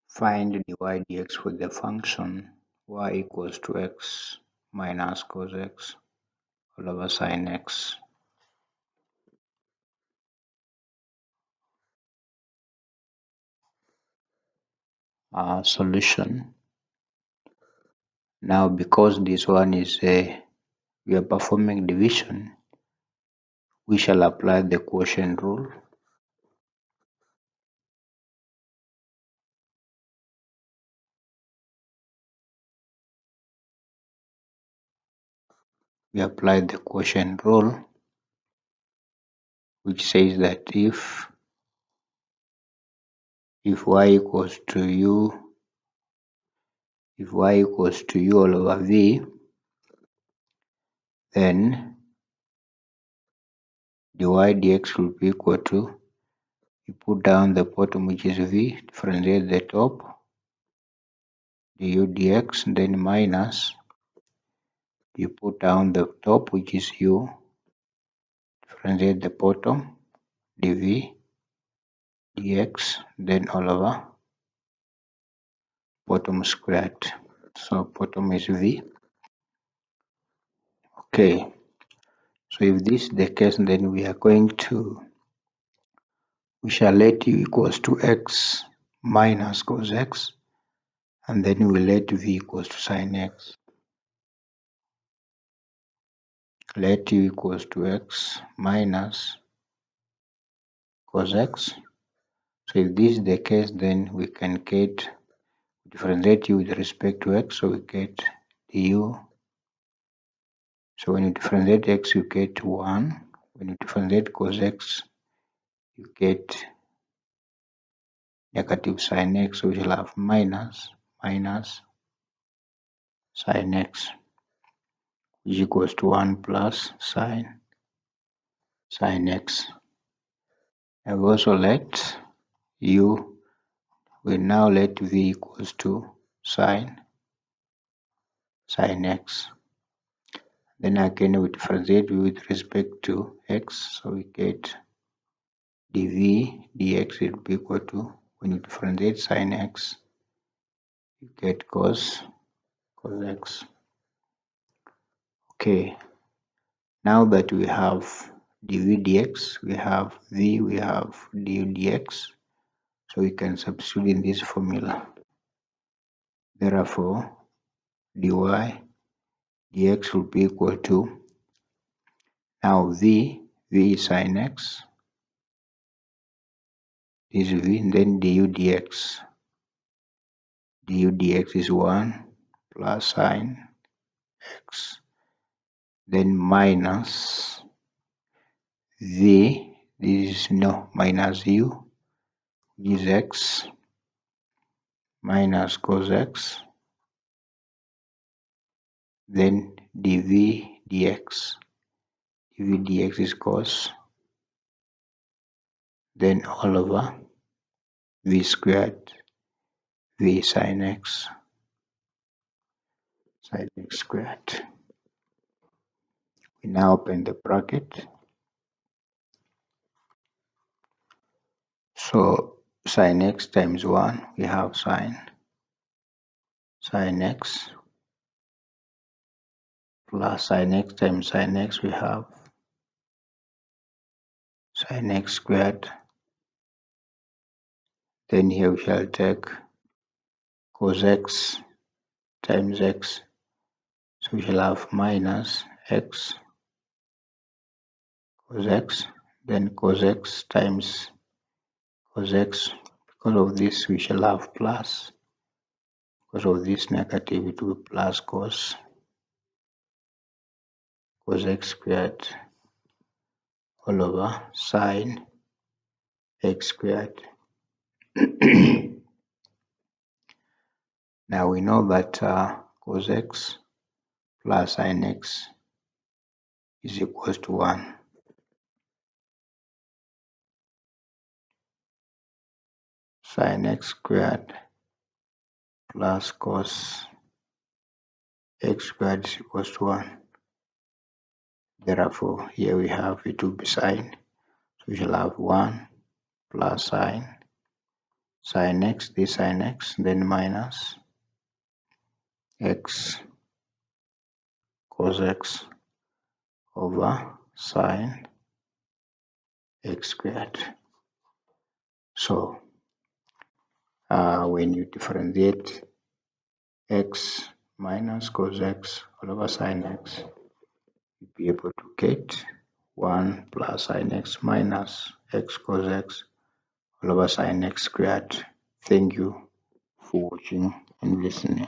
Find dy dx for the function y equals to x minus cos x all over sin x. Solution. Now because this one is we are performing division, we shall apply the quotient rule. We apply the quotient rule, which says that if y equals to u all over v, then dy dx will be equal to, you put down the bottom which is v, differentiate the top, du dx, then minus, you put down the top which is u, differentiate the bottom, dv dx, then all over bottom squared. So bottom is v. Okay, so if this is the case, then we shall let u equals to x minus cos x, and then we let v equals to sin x. Let u equals to x minus cos x. So if this is the case, then we can get differentiate u with respect to x, so we get du. So when you differentiate x, you get 1. When you differentiate cos x, you get negative sin x, so we shall have minus sin x, which equals to 1 plus sin x. And we also let u, we now let v equals to sin x. Then again we differentiate with respect to x, so we get dv dx will be equal to, when you differentiate sin x, you get cos x. Okay, now that we have dv dx, we have v, we have du dx, so we can substitute in this formula. Therefore, dy dx will be equal to, now v is sin x, this is v, and then du dx is 1 plus sin x, then minus v, this is minus u, is x, minus cos x, then dv dx is cos, then all over v squared, v sin x squared. We now open the bracket. So sin x times 1, we have sin x, plus sin x times sin x, we have sin x squared. Then here we shall take cos x times x, so we shall have minus x cos x, then cos x times cos x. Because of this we shall have plus, because of this negative it will be plus cos x squared all over sin x squared. Now we know that cos x plus sin x is equals to 1. Sin x squared plus cos x squared is equals to 1. Therefore, here we have it will be sin. So we shall have 1 plus sin sin x, this sin x, then minus x cos x over sin x squared. So when you differentiate x minus cos x all over sin x, you'll be able to get 1 plus sin x minus x cos x all over sin x squared. Thank you for watching and listening.